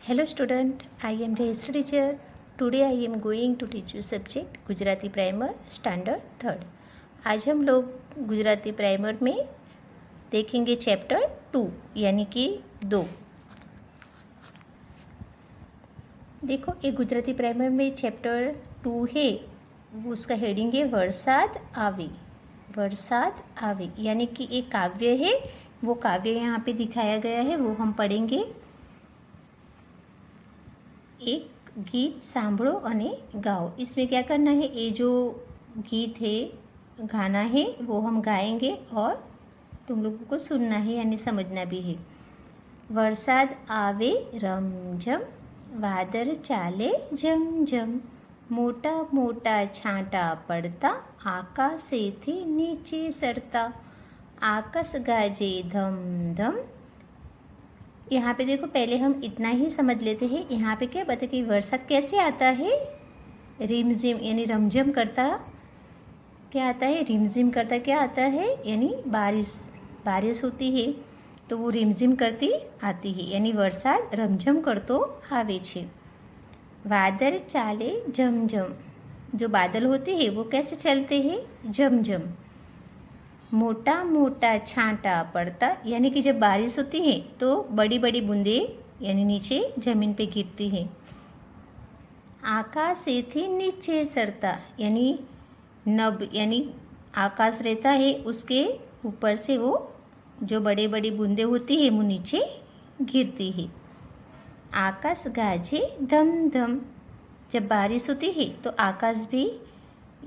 Hello student, I am Jayashree teacher. Today I am going to teach you subject Gujarati primer standard third. आज हम लोग Gujarati primer में देखेंगे chapter 2 यानी कि 2। देखो ये गुजराती प्राइमर में चैप्टर 2 है, उसका हेडिंग है वरसाद आवे। वरसाद आवे यानी कि एक काव्य है, वो काव्य यहाँ पे दिखाया गया है, वो हम पढ़ेंगे। एक गीत सांभळो अने गाओ। इसमें क्या करना है, ये जो गीत है गाना है वो हम गाएंगे और तुम लोगों को सुनना है यानी समझना भी है। वरसाद आवे रमझम, वादळ चाले झमझम, मोटा मोटा छांटा पड़ता, आकाशेथी नीचे सरता, आकाश गाजे धम धम। यहाँ पे देखो, पहले हम इतना ही समझ लेते हैं। यहाँ पे क्या बता कि वरसाद कैसे आता है, रिमझिम यानी रमझम करता क्या आता है, रिमझिम करता क्या आता है यानी बारिश होती है तो वो रिमझिम करती आती है यानी वरसाद रमझम करतो आवे छे। वादळ चाले झमझम, जो बादल होते हैं वो कैसे चलते हैं, झमझम। मोटा मोटा छांटा पड़ता यानी कि जब बारिश होती है तो बड़ी बड़ी बूंदें यानी नीचे ज़मीन पे गिरती है। आकाश से थी नीचे सरता यानी नब यानी आकाश रहता है, उसके ऊपर से वो जो बड़े बड़ी बूंदें होती है वो नीचे गिरती है। आकाश गाजे धम धम, जब बारिश होती है तो आकाश भी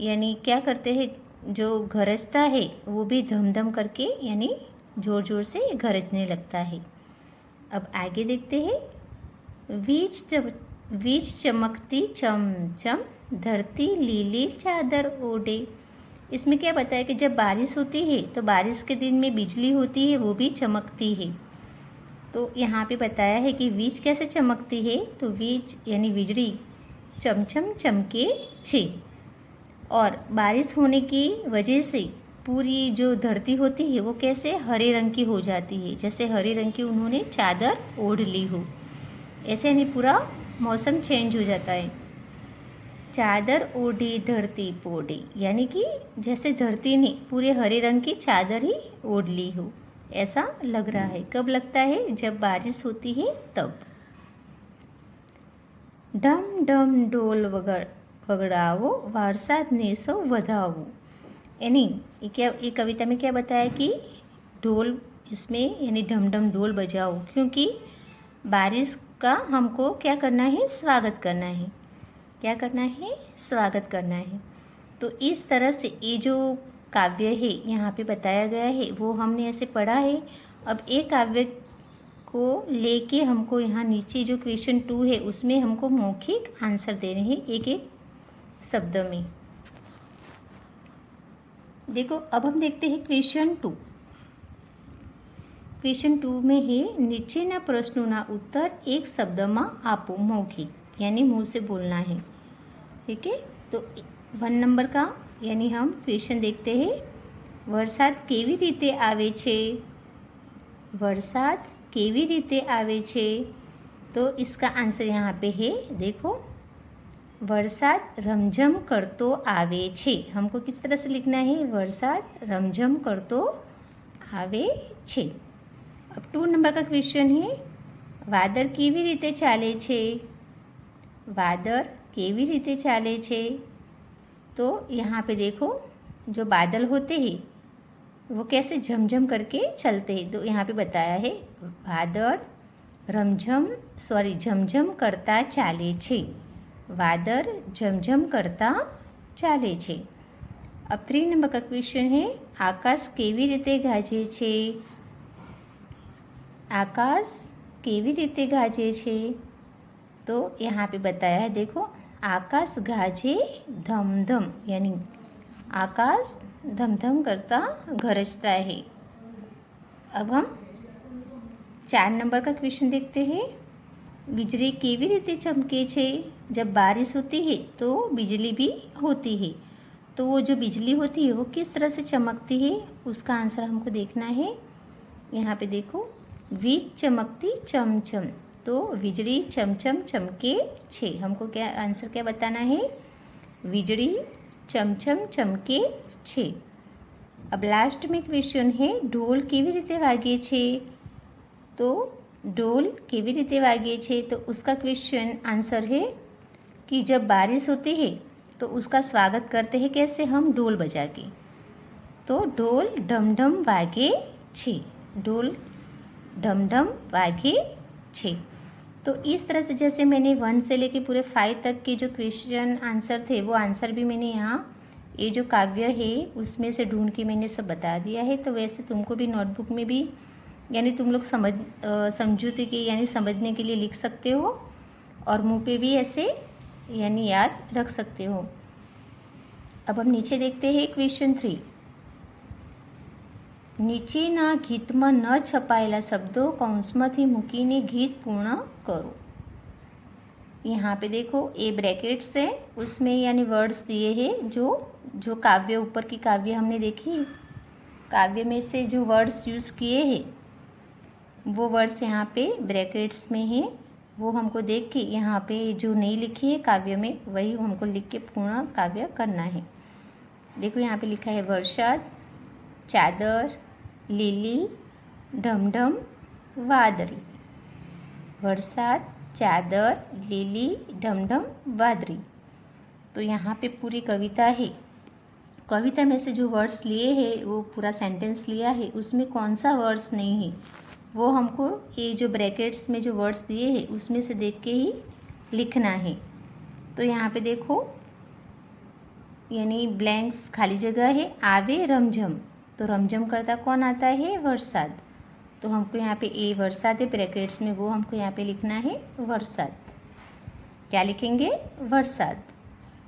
यानी क्या करते हैं, जो गरजता है वो भी धम धम करके यानी ज़ोर ज़ोर से गरजने लगता है। अब आगे देखते हैं। वीज चमकती चम चम, धरती लीली चादर ओढ़े। इसमें क्या बताया कि जब बारिश होती है तो बारिश के दिन में बिजली होती है, वो भी चमकती है। तो यहाँ पे बताया है कि वीज कैसे चमकती है, तो वीज यानी बिजली चमचम चमके छे, और बारिश होने की वजह से पूरी जो धरती होती है वो कैसे हरे रंग की हो जाती है, जैसे हरे रंग की उन्होंने चादर ओढ़ ली हो, ऐसे यानी पूरा मौसम चेंज हो जाता है। चादर ओढ़ी धरती पोढ़ी, यानी कि जैसे धरती ने पूरे हरे रंग की चादर ही ओढ़ ली हो, ऐसा लग रहा है। कब लगता है, जब बारिश होती है तब। डम डम डोल वगड़ावो, वरसादने सौ वधावो। यानी ये कविता में क्या बताया कि ढोल, इसमें यानी ढम ढम ढोल बजाओ, क्योंकि बारिश का हमको क्या करना है, स्वागत करना है। क्या करना है, स्वागत करना है। तो इस तरह से ये जो काव्य है यहाँ पे बताया गया है वो हमने ऐसे पढ़ा है। अब एक काव्य को लेके हमको यहाँ नीचे जो क्वेश्चन 2 है उसमें हमको मौखिक आंसर देने हैं एक एक शब्द में। देखो अब हम देखते हैं क्वेश्चन 2। क्वेश्चन 2 में है, નીચેના પ્રશ્નોના उत्तर एक शब्द में आपो, मौखिक यानी मुंह से बोलना है। ठीक है, तो 1 नंबर का यानी हम क्वेश्चन देखते हैं। वरसाद केवी रीते आवे छे, वरसाद केवी रीते आवे छे, तो इसका आंसर यहाँ पे है। देखो, वरसाद रमझम करतो आवे छे, हमको किस तरह से लिखना है, वरसाद रमझम करतो आवे छे। अब 2 नंबर का क्वेश्चन है, वादळ केवी रीते चाले छे, वादळ केवी रीते चाले छे, तो यहाँ पे देखो जो बादल होते हैं वो कैसे झमझम करके चलते हैं, तो यहाँ पे बताया है वादळ झमझम करता चाले छे, वादळ झमझम करता चाले छे। अब 3 नंबर का क्वेश्चन है, आकाश केवी रीते गाजे छे, आकाश केवी रीते गाजे छे, तो यहाँ पे बताया है। देखो, आकाश गाजे धम धम यानी आकाश धम धम करता गरजता है। अब हम 4 नंबर का क्वेश्चन देखते हैं। बिजली केवी रीते चमके छे, जब बारिश होती है तो बिजली भी होती है, तो वो जो बिजली होती है वो किस तरह से चमकती है, उसका आंसर हमको देखना है। यहाँ पे देखो, वीज चमकती चमचम, तो बिजली चमचम चमके छे, हमको क्या आंसर क्या बताना है, વીજળી ચમચમ ચમકે છે। अब लास्ट में क्वेश्चन है ढोल કેવી રીતે વાગે છે, तो ढोल કેવી રીતે વાગે છે, तो उसका क्वेश्चन आंसर है कि जब बारिश होती है तो उसका स्वागत करते हैं कैसे, हम ढोल बजा के। तो ढोल ढम ढम वागे छे, ढोल ढम ढम वागे छे। तो इस तरह से जैसे मैंने 1 से लेके पूरे 5 तक के जो क्वेश्चन आंसर थे वो आंसर भी मैंने यहाँ ये जो काव्य है उसमें से ढूंढ के मैंने सब बता दिया है। तो वैसे तुमको भी नोटबुक में भी यानी तुम लोग समझौते के यानी समझने के लिए लिख सकते हो और मुंह पे भी ऐसे यानी याद रख सकते हो। अब हम नीचे देखते हैं क्वेश्चन 3। નીચેના ગીતમાં ન છપાયેલા શબ્દો કૌંસમાંથી મૂકીને गीत पूर्ण करो। यहाँ पे देखो ए ब्रैकेट्स है, उसमें यानी वर्ड्स दिए हैं जो काव्य ऊपर की काव्य हमने देखी, काव्य में से जो वर्ड्स यूज़ किए हैं वो वर्ड्स यहाँ पे ब्रैकेट्स में है, वो हमको देख के यहाँ पे जो नहीं लिखी है काव्य में वही हमको लिख के पूर्ण काव्य करना है। देखो यहाँ पे लिखा है वरसाद, चादर, લીલી, ઢમઢમ, વાદળી। वरसाद, चादर, લીલી, ઢમઢમ, वादળી। तो यहाँ पे पूरी कविता है, कविता में से जो वर्ड्स लिए हैं वो पूरा सेंटेंस लिया है, उसमें कौन सा वर्ड्स नहीं है वो हमको ये जो ब्रैकेट्स में जो वर्ड्स दिए हैं उसमें से देख के ही लिखना है। तो यहाँ पे देखो यानी ब्लैंक्स खाली जगह है, आवे रमझम, तो रमझम करता कौन आता है, वरसाद। तो हमको यहाँ पे ए वरसाद है ब्रैकेट्स में, वो हमको यहाँ पे लिखना है वरसाद। क्या लिखेंगे, वरसाद।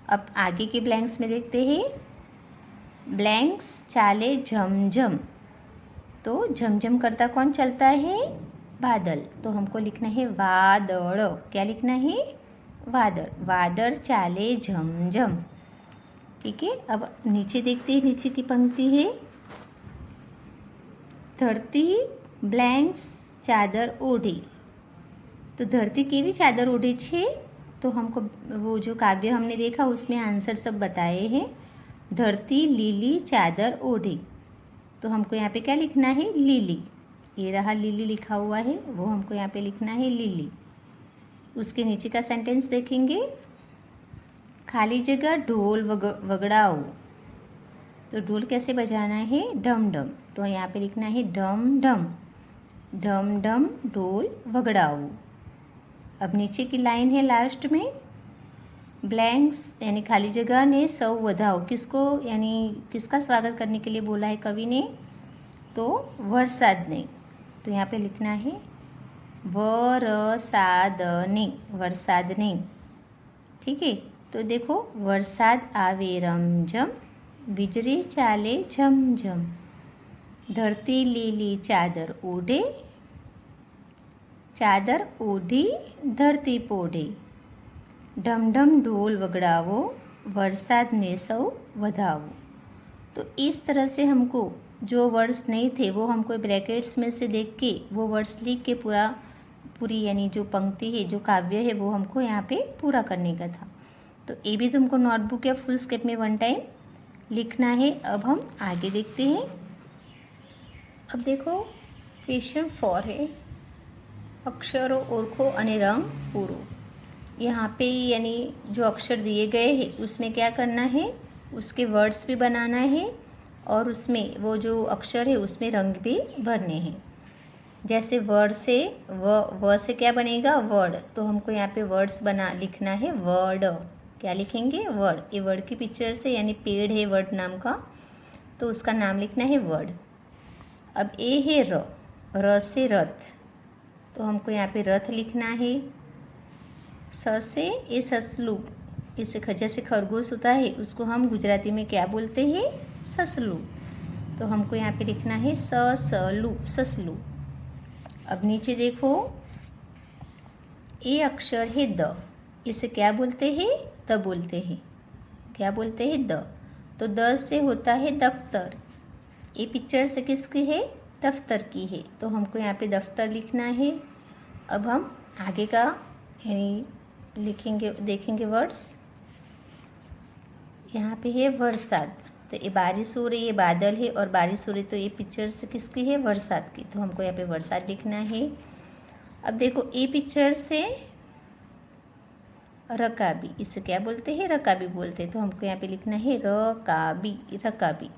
अब आगे के ब्लैंक्स में देखते हैं, ब्लैंक्स चाले झमझम, तो झमझम करता कौन चलता है, बादल, तो हमको लिखना है वादळ। क्या लिखना है, वादळ, वादळ चाले झमझम। ठीक है। अब नीचे देखते हैं, नीचे की पंक्ति है धरती ब्लैंक्स चादर ओढ़ी, तो धरती केवी चादर ओढ़ी छे, तो हमको वो जो काव्य हमने देखा उसमें आंसर सब बताए हैं। धरती लीली चादर ओढ़ी, तो हमको यहाँ पे क्या लिखना है, लीली, ये रहा लीली लिखा हुआ है, वो हमको यहाँ पे लिखना है लीली। उसके नीचे का सेंटेंस देखेंगे, खाली जगह ढोल वगड़ाओ, तो ढोल कैसे बजाना है, डम डम, तो यहाँ पे लिखना है डम डम, डम डम ढोल वगड़ाओ। अब नीचे की लाइन है लास्ट में, ब्लैंक्स यानी खाली जगह ने सौ वधाओ, किसको यानी किसका स्वागत करने के लिए बोला है कवि ने, तो वरसाद ने, तो यहाँ पे लिखना है वरसादने, वरसादने। ठीक है। तो देखो वरसाद आवे रमझम, વીજળી ચાલે ઝમઝમ, ધરતી લીલી ચાદર ઓઢે, ચાદર ઓઢી ધરતી પોઢે, ઢમઢમ ઢોલ વગડાવો, વરસાદને સૌ વધાવો। तो इस तरह से हमको जो वर्ड्स नहीं थे वो हमको ब्रैकेट्स में से देख के वो वर्ड्स लिख के पूरी यानी जो पंक्ति है जो काव्य है वो हमको यहाँ पे पूरा करने का था। तो ये भी तुमको नोटबुक या फुल स्केप में 1 टाइम लिखना है। अब हम आगे देखते हैं। अब देखो क्वेश्चन 4 है, अक्षरों ओळखो અને रंग पूरो। यहाँ पे यानी जो अक्षर दिए गए हैं उसमें क्या करना है, उसके वर्ड्स भी बनाना है और उसमें वो जो अक्षर है उसमें रंग भी भरने हैं। जैसे वर्ड से व से क्या बनेगा, वर्ड, तो हमको यहाँ पे वर्ड्स लिखना है वर्ड। क्या लिखेंगे, वर्ड। ये वर्ड की पिक्चर से यानी पेड़ है वर्ड नाम का, तो उसका नाम लिखना है वर्ड। अब ए है र से रथ, तो हमको यहाँ पे रथ लिखना है। स से ये ससलू, इसे जैसे खरगोश होता है उसको हम गुजराती में क्या बोलते हैं, ससलू, तो हमको यहाँ पे लिखना है ससलू, ससलू। अब नीचे देखो ए अक्षर है द, इसे क्या बोलते हैं, द बोलते हैं। क्या बोलते हैं, द, तो द से होता है दफ्तर। ये पिक्चर से किसकी है, दफ्तर की है, तो हमको यहाँ पे दफ्तर लिखना है। अब हम आगे का यानी लिखेंगे, देखेंगे वर्ड्स। यहाँ पे है बरसात, तो ये बारिश हो रही है, बादल है और बारिश हो रही, तो ये पिक्चर्स किसकी है? बरसात की, तो हमको यहाँ पे बरसात लिखना है। अब देखो ये पिक्चर से रकाबी, इसे क्या बोलते हैं? रकाबी बोलते हैं, तो हमको यहाँ पे लिखना है रकाबी, रकाबी।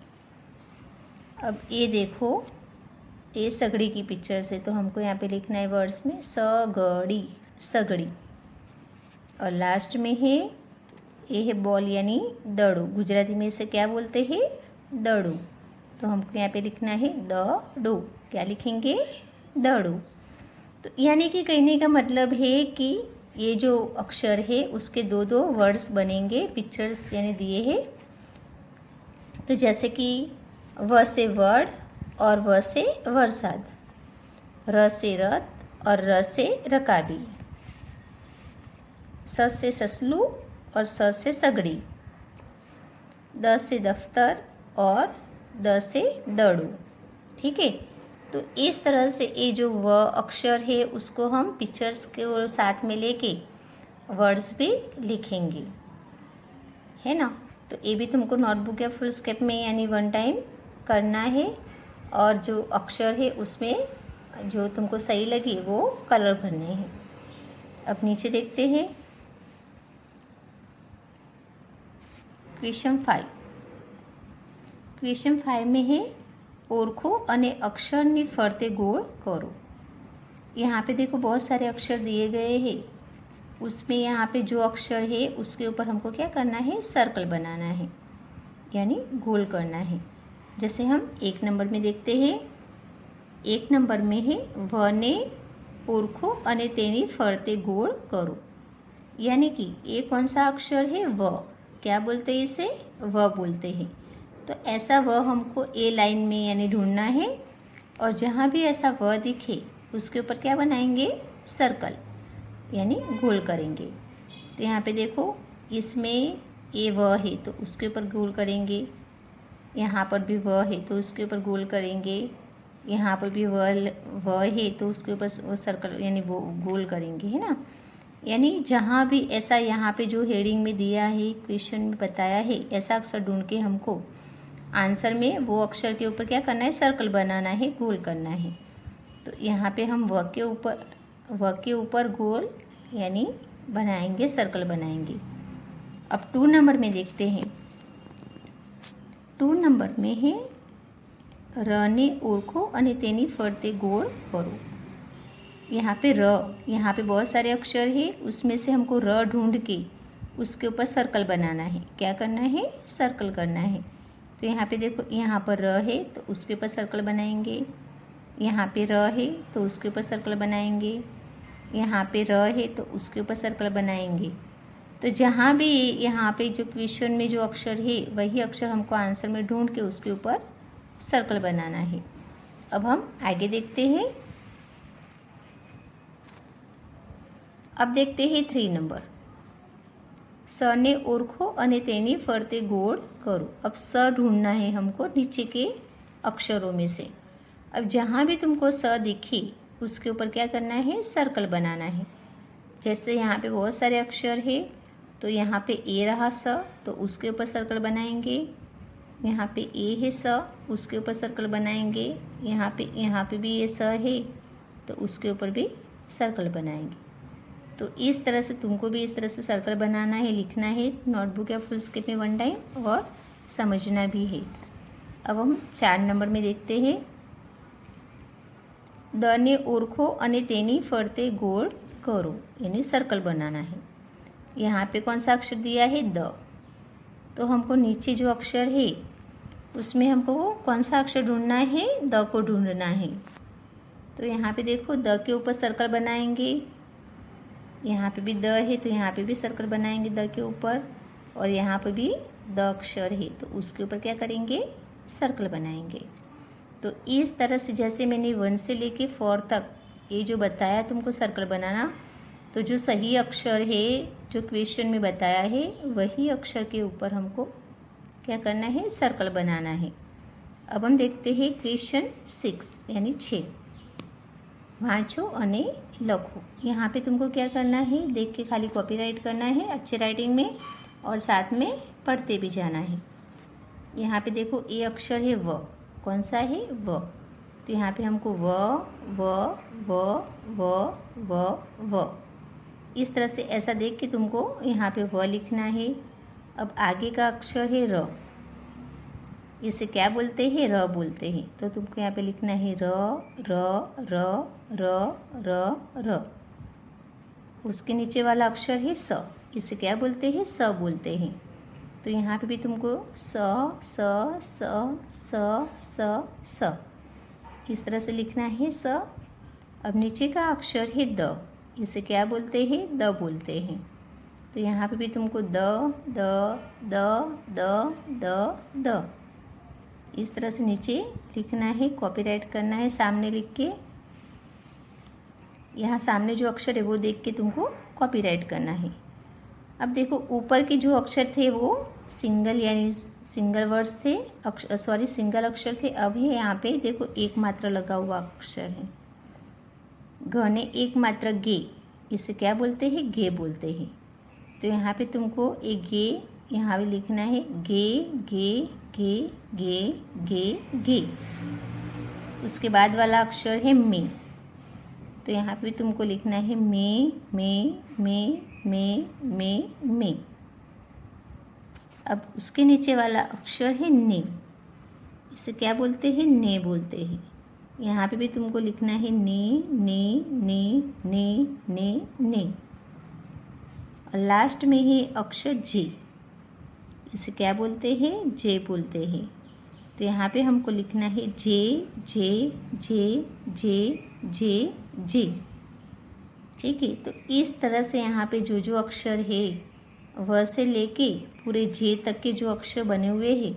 अब ये देखो ये सगड़ी की पिक्चर से, तो हमको यहाँ पे लिखना है वर्ड्स में सगड़ी, सगड़ी। और लास्ट में है ये है बॉल यानी दड़ो, गुजराती में इसे क्या बोलते हैं? दड़ो, तो हमको यहाँ पे लिखना है दड़ो। क्या लिखेंगे? दड़ो। तो यानी कि कहने का मतलब है कि ये जो अक्षर है उसके दो दो वर्ड्स बनेंगे, पिक्चर्स यानी दिए हैं। तो जैसे कि व से वर्ड और व से बरसात, र से रथ और र से रकाबी, स से ससलू और स से सगड़ी, द से दफ्तर और द से दड़ू। ठीक है, तो इस तरह से ये जो व अक्षर है उसको हम पिक्चर्स के साथ में लेके वर्ड्स भी लिखेंगे, है ना। तो ये भी तुमको नोटबुक या फुल स्केप में यानी वन टाइम करना है, और जो अक्षर है उसमें जो तुमको सही लगे वो कलर भरने हैं। अब नीचे देखते हैं क्वेश्चन 5। क्वेश्चन 5 में है ओरखो अने अक्षरनी फरते गोल करो। यहाँ पे देखो बहुत सारे अक्षर दिए गए हैं, उसमें यहाँ पे जो अक्षर है उसके ऊपर हमको क्या करना है? सर्कल बनाना है, यानी गोल करना है। जैसे हम 1 नंबर में देखते हैं, 1 नंबर में है वने ओरखो अने तेनी फरते गोल करो, यानी कि ये कौन सा अक्षर है? व। क्या बोलते हैं इसे? व बोलते हैं। तो ऐसा व हमको ए लाइन में यानी ढूंढना है, और जहाँ भी ऐसा व दिखे उसके ऊपर क्या बनाएंगे? सर्कल, यानी गोल करेंगे। तो यहाँ पे देखो इसमें ए व है तो उसके ऊपर गोल करेंगे, यहाँ पर भी व है तो उसके ऊपर गोल करेंगे, यहाँ पर भी व है तो उसके ऊपर वो सर्कल यानी वो गोल करेंगे, है ना। यानी जहाँ भी ऐसा यहाँ पे जो हेडिंग में दिया है, क्वेश्चन में बताया है, ऐसा अक्षर ढूंढ के हमको आंसर में वो अक्षर के ऊपर क्या करना है? सर्कल बनाना है, गोल करना है। तो यहाँ पे हम व के ऊपर गोल यानी बनाएंगे, सर्कल बनाएंगे। अब 2 नंबर में देखते हैं। 2 नंबर में है रने ओरखो अने तेनी फरते गोल करो। यहाँ पे यहाँ पे बहुत सारे अक्षर है, उसमें से हमको र ढूंढ के उसके ऊपर सर्कल बनाना है। क्या करना है? सर्कल करना है। तो यहाँ पे देखो यहाँ पर र है तो उसके ऊपर सर्कल बनाएंगे, यहाँ पे र है तो उसके ऊपर सर्कल बनाएंगे, यहाँ पे र है तो उसके ऊपर सर्कल बनाएंगे। तो जहाँ भी यहाँ पे जो क्वेश्चन में जो अक्षर है वही अक्षर हमको आंसर में ढूंढ के उसके ऊपर सर्कल बनाना है। अब हम आगे देखते हैं। अब देखते हैं 3 नंबर। स ने ओरखो अने तेनी फरते गोल करो। अब स ढूंढना है हमको नीचे के अक्षरों में से। अब जहाँ भी तुमको स दिखे उसके ऊपर क्या करना है? सर्कल बनाना है। जैसे यहाँ पे बहुत सारे अक्षर है, तो यहाँ पे ए रहा स तो उसके ऊपर सर्कल बनाएंगे, यहाँ पे ए है स उसके ऊपर सर्कल बनाएंगे, यहाँ पे भी ये स है तो उसके ऊपर भी सर्कल बनाएंगे। तो इस तरह से तुमको भी इस तरह से सर्कल बनाना है, लिखना है नोटबुक या फुल स्केप में वन टाइम, और समझना भी है। अब हम 4 नंबर में देखते हैं। द ने ओरखो अने तेनी फरते गोल करो, यानी सर्कल बनाना है। यहाँ पे कौन सा अक्षर दिया है? द। तो हमको नीचे जो अक्षर है उसमें हमको कौन सा अक्षर ढूंढना है? द को ढूंढना है। तो यहाँ पे देखो द के ऊपर सर्कल बनाएंगे, यहाँ पे भी द है तो यहाँ पे भी सर्कल बनाएंगे द के ऊपर, और यहाँ पे भी द अक्षर है तो उसके ऊपर क्या करेंगे? सर्कल बनाएंगे। तो इस तरह से जैसे मैंने 1 से लेके 4 तक ये जो बताया तुमको सर्कल बनाना, तो जो सही अक्षर है जो क्वेश्चन में बताया है वही अक्षर के ऊपर हमको क्या करना है? सर्कल बनाना है। अब हम देखते हैं क्वेश्चन 6 यानी 6। વાંચો અને લખો। यहाँ पे तुमको क्या करना है, देख के खाली कॉपी राइट करना है अच्छे राइटिंग में और साथ में पढ़ते भी जाना है। यहाँ पे देखो ये अक्षर है व, कौन सा है व, तो यहाँ पे हमको व व व व व व इस तरह से ऐसा देख के तुमको यहाँ पे व लिखना है। अब आगे का अक्षर है र, इसे क्या बोलते हैं, र बोलते हैं, तो तुमको यहाँ पे लिखना है र र र र र र। उसके नीचे वाला अक्षर है स, इसे क्या बोलते हैं, स बोलते हैं, तो यहाँ पे भी तुमको स स स स स स इस तरह से लिखना है स। अब नीचे का अक्षर है द, इसे क्या बोलते हैं, द बोलते हैं, तो यहाँ पे भी तुमको the the the the the the इस तरह से नीचे लिखना है, कॉपीराइट करना है सामने लिख के। यहाँ सामने जो अक्षर है वो देख के तुमको कॉपीराइट करना है। अब देखो ऊपर के जो अक्षर थे वो सिंगल यानी सिंगल वर्ड्स थे, सिंगल अक्षर थे। अब है यहाँ पे देखो एक मात्रा लगा हुआ अक्षर है, घ ने एक मात्रा गे, इसे क्या बोलते हैं, गे बोलते हैं, तो यहाँ पे तुमको एक गे यहाँ पे लिखना है, गे गे गे गे गे गे। उसके बाद वाला अक्षर है मे, तो यहाँ पे तुमको लिखना है मे मे मे मे मे मे। अब उसके नीचे वाला अक्षर है ने, इसे क्या बोलते हैं, ने बोलते हैं, यहाँ पे भी तुमको लिखना है ने ने ने ने ने ने। और लास्ट में है अक्षर जे, इसे क्या बोलते हैं, जे बोलते हैं, तो यहाँ पे हमको लिखना है जे जे जे जे जे जे। ठीक है, तो इस तरह से यहाँ पे जो जो अक्षर है व से लेके पूरे जे तक के जो अक्षर बने हुए हैं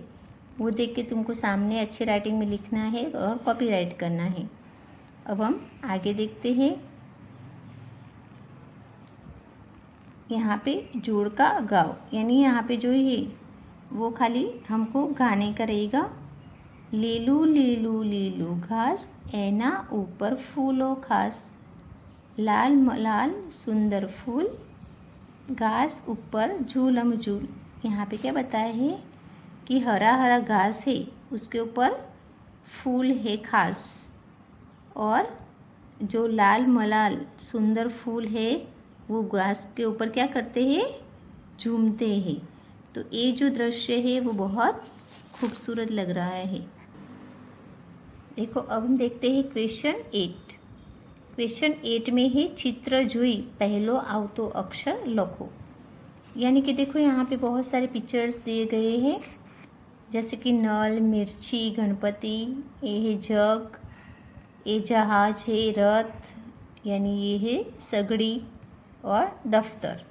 वो देख के तुमको सामने अच्छे राइटिंग में लिखना है और कॉपी राइट करना है। अब हम आगे देखते हैं। यहाँ पे जोड़ का गाओ, यानी यहाँ पे जो है वो खाली हमको गाने का रहेगा। लीलू लीलू लीलू घास, ऐना ऊपर फूलो खास, लाल लाल सुंदर फूल, घास ऊपर झूलम झूल। यहाँ पे क्या बताया है कि हरा हरा घास है, उसके ऊपर फूल है खास, और जो लाल मलाल सुंदर फूल है वो घास के ऊपर क्या करते हैं, झूमते हैं। तो ये जो दृश्य है वो बहुत खूबसूरत लग रहा है। देखो अब हम देखते हैं क्वेश्चन 8। क्वेश्चन 8 में है चित्र जोई पहलो आवतो अक्षर लखो। यानी कि देखो यहाँ पे बहुत सारे पिक्चर्स दिए गए हैं, जैसे कि नल, मिर्ची, गणपति, ये है जग, ये जहाज है, रथ, यानी ये है सगड़ी और दफ्तर।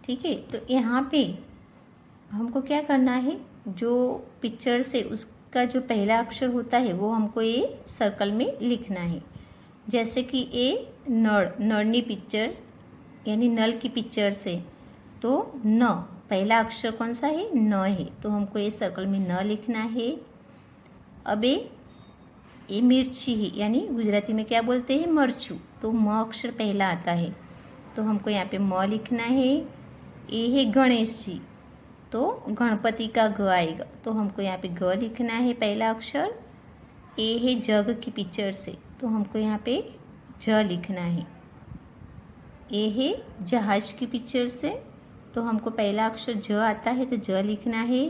ठीक है, तो यहाँ पे हमको क्या करना है, जो पिक्चर से उसका जो पहला अक्षर होता है वो हमको ये सर्कल में लिखना है। जैसे कि ये नळनी पिक्चर यानी नल की पिक्चर से, तो न पहला अक्षर कौन सा है, न है, तो हमको ये सर्कल में न लिखना है। अब ये मिर्ची है, यानी गुजराती में क्या बोलते हैं, मरचू, तो म अक्षर पहला आता है, तो हमको यहाँ पे म लिखना है। ये है गणेश जी, तो गणपति का ग आएगा, तो हमको यहाँ पे ग लिखना है पहला अक्षर। ये है जग की पिक्चर से, तो हमको यहाँ पे ज लिखना है। ये है जहाज की पिक्चर से, तो हमको पहला अक्षर ज आता है, तो ज लिखना है।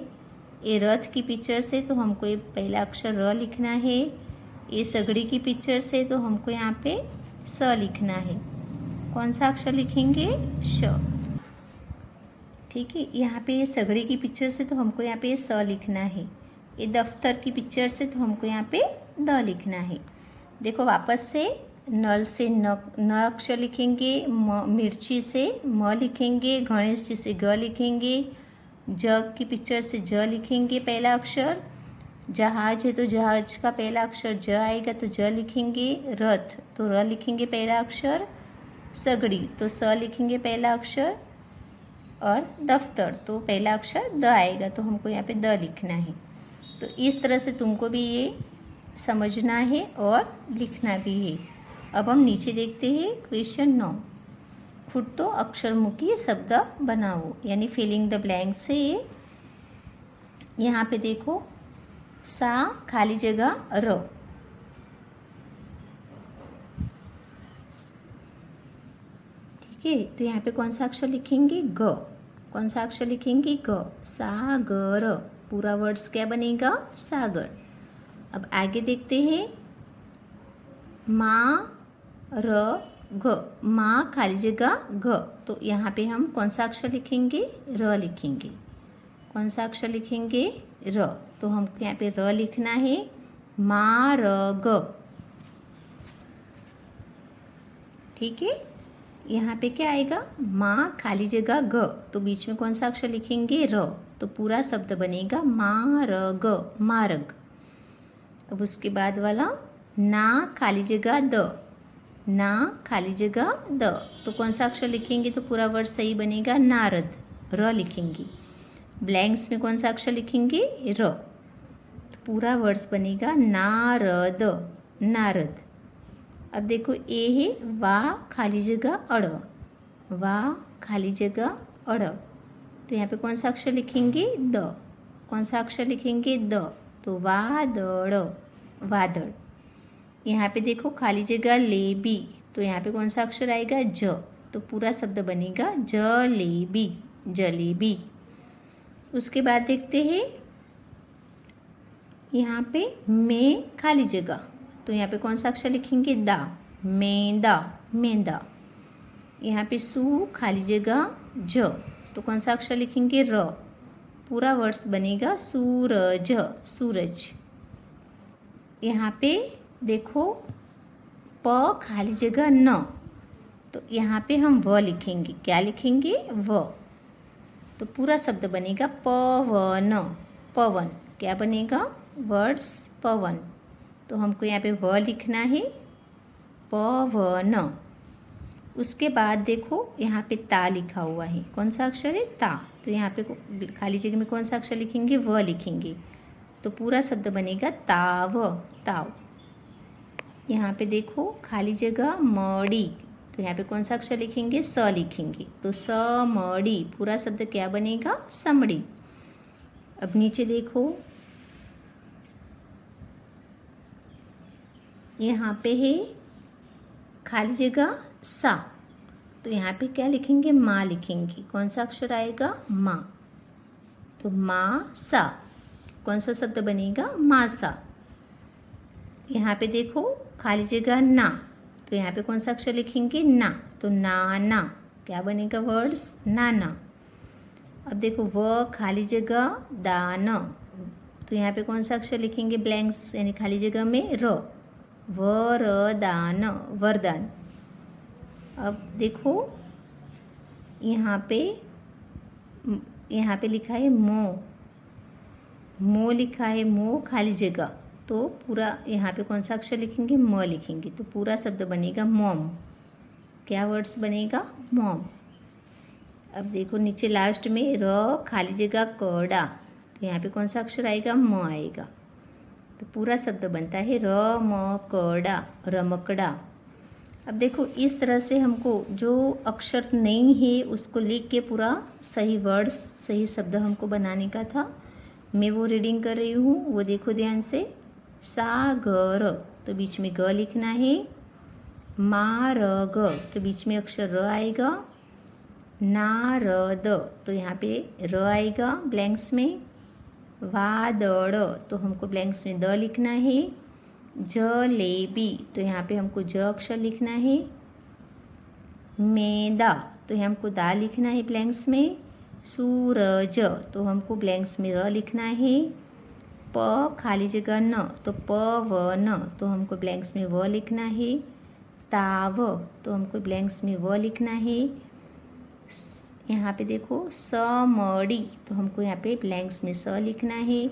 ये रथ की पिक्चर से, तो हमको ये पहला अक्षर र लिखना है। ये सगड़ी की पिक्चर से, तो हमको यहाँ पे स लिखना है। कौन सा अक्षर लिखेंगे, श। ठीक है, यहाँ पे ये सगड़ी की पिक्चर से, तो हमको यहाँ पे स लिखना है। ये दफ्तर की पिक्चर से, तो हमको यहाँ पे द लिखना है। देखो वापस से नल से न अक्षर लिखेंगे, मिर्ची से म लिखेंगे, गणेश जी से ग लिखेंगे, जग की पिक्चर से ज लिखेंगे पहला अक्षर, जहाज है तो जहाज का पहला अक्षर ज आएगा, तो ज लिखेंगे, रथ तो र लिखेंगे पहला अक्षर, सगड़ी तो स लिखेंगे पहला अक्षर, और दफ्तर तो पहला अक्षर द आएगा, तो हमको यहाँ पे द लिखना है। तो इस तरह से तुमको भी ये समझना है और लिखना भी है। अब हम नीचे देखते हैं क्वेश्चन 9। खुद तो अक्षरमुखी शब्द बनाओ, यानी फिलिंग द ब्लैंक से। यहाँ पे देखो, सा खाली जगह र, ठीक है। तो यहाँ पे कौन सा अक्षर लिखेंगे? ग। कौन सा अक्षर लिखेंगे? ग। सागर, पूरा वर्ड्स क्या बनेगा? सागर। अब आगे देखते हैं, माँ र घ, माँ खाली जगह घ। तो यहाँ पे हम कौन सा अक्षर लिखेंगे? र लिखेंगे। कौन सा अक्षर लिखेंगे? र। तो हमको यहाँ पे र लिखना है, माँ र ग, ठीक है। यहाँ पे क्या आएगा? माँ खाली जगह ग, तो बीच में कौन सा अक्षर लिखेंगे? र। तो पूरा शब्द बनेगा माँ र ग, मार्ग। अब उसके बाद वाला, ना खाली जगह द, ना खाली जगह द। तो कौन सा अक्षर लिखेंगे तो पूरा वर्ड सही बनेगा? नारद, र लिखेंगे। ब्लैंक्स में कौन सा अक्षर लिखेंगे? र। तो पूरा वर्ड्स बनेगा नारद, नारद। अब देखो, ए है वा खाली जगह अड़, वा खाली जगह अड़। तो यहाँ पे कौन सा अक्षर लिखेंगे? द। कौन सा अक्षर लिखेंगे? द। तो वादड़, वादड़। यहाँ पे देखो, खाली जगह लेबी, तो यहाँ पे कौन सा अक्षर आएगा? ज। तो पूरा शब्द बनेगा जलेबी, जलेबी। उसके बाद देखते हैं, यहाँ पे में खाली जगह, तो यहाँ पे कौन सा अक्षर लिखेंगे? दा, मेंदा, मेंदा। यहाँ पे सू खाली जगह ज, तो कौन सा अक्षर लिखेंगे? र। पूरा वर्ड्स बनेगा सूरज, सूरज। यहाँ पे देखो, प खाली जगह न, तो यहाँ पे हम व लिखेंगे। क्या लिखेंगे? व। तो पूरा शब्द बनेगा पवन, पवन। क्या बनेगा? वर्ड्स पवन। तो हमको यहाँ पे व लिखना है, पवन। उसके बाद देखो, यहाँ पे ता लिखा हुआ है। कौन सा अक्षर है? ता। तो यहाँ पे खाली जगह में कौन सा अक्षर लिखेंगे? व लिखेंगे। तो पूरा शब्द बनेगा ताव, ताव। यहाँ पे देखो, खाली जगह मड़ी, तो यहाँ पे कौन सा अक्षर लिखेंगे? स लिखेंगे। तो स मड़ी, पूरा शब्द क्या बनेगा? समड़ी। अब नीचे देखो, यहाँ पे है खाली जगह सा, तो यहाँ पे क्या लिखेंगे? माँ लिखेंगे। कौन सा अक्षर आएगा? माँ। तो माँ सा, कौन सा शब्द बनेगा? मासा। यहाँ पे देखो, खाली जगह ना, तो यहाँ पे कौन सा अक्षर लिखेंगे? ना। तो नाना, क्या बनेगा? वर्ड्स नाना। अब देखो, व खाली जगह दान, तो यहाँ पे कौन सा अक्षर लिखेंगे? ब्लैंक्स, यानी खाली जगह में र, वरदान, वरदान। अब देखो, यहाँ पे लिखा है मो, मो लिखा है, मो खाली जगह, तो पूरा यहाँ पे कौन सा अक्षर लिखेंगे? म लिखेंगे। तो पूरा शब्द बनेगा मॉम। क्या वर्ड्स बनेगा? मॉम। अब देखो, नीचे लास्ट में र खाली जगह कड़ा, तो यहाँ पे कौन सा अक्षर आएगा? म आएगा। तो पूरा शब्द बनता है र म कड़ा, रमकड़ा। अब देखो, इस तरह से हमको जो अक्षर नहीं है उसको लिख के पूरा सही वर्ड्स, सही शब्द हमको बनाने का था। मैं वो रीडिंग कर रही हूँ, वो देखो ध्यान से। सागर, तो बीच में ग लिखना है। मारग, तो बीच में अक्षर र आएगा। नारद, तो यहाँ पे र आएगा ब्लैंक्स में। वादड़, तो हमको ब्लैंक्स में द लिखना है। जलेबी, तो यहाँ पे हमको ज अक्षर लिखना है। मैदा, तो यहाँ हमको दा लिखना है ब्लैंक्स में। सूरज, तो हमको ब्लैंक्स में र लिखना है। प खाली जगह न, तो प व न, तो हमको ब्लैंक्स में व लिखना है। ताव, तो हमको ब्लैंक्स में व लिखना है। यहाँ पे देखो, समड़ी, तो हमको यहाँ पे ब्लैंक्स में स लिखना है।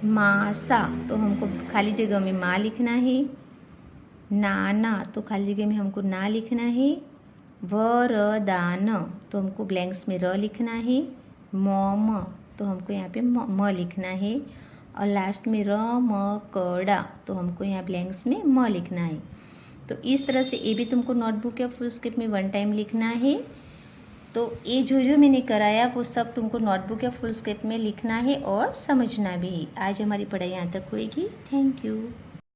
मासा, तो हमको खाली जगह में माँ लिखना है। नाना, तो खाली जगह में हमको ना लिखना है। वरदान, तो हमको ब्लैंक्स में र लिखना है। मॉम, तो हमको यहाँ पे म लिखना है। और लास्ट में र म क ड़ा, तो हमको यहाँ ब्लैंक्स में म लिखना है। तो इस तरह से ये भी तुमको नोटबुक या फुल स्क्रिप्ट में 1 टाइम लिखना है। तो ये जो मैंने कराया वो सब तुमको नोटबुक या फुल स्क्रिप्ट में लिखना है और समझना भी है। आज हमारी पढ़ाई यहाँ तक होएगी। Thank you.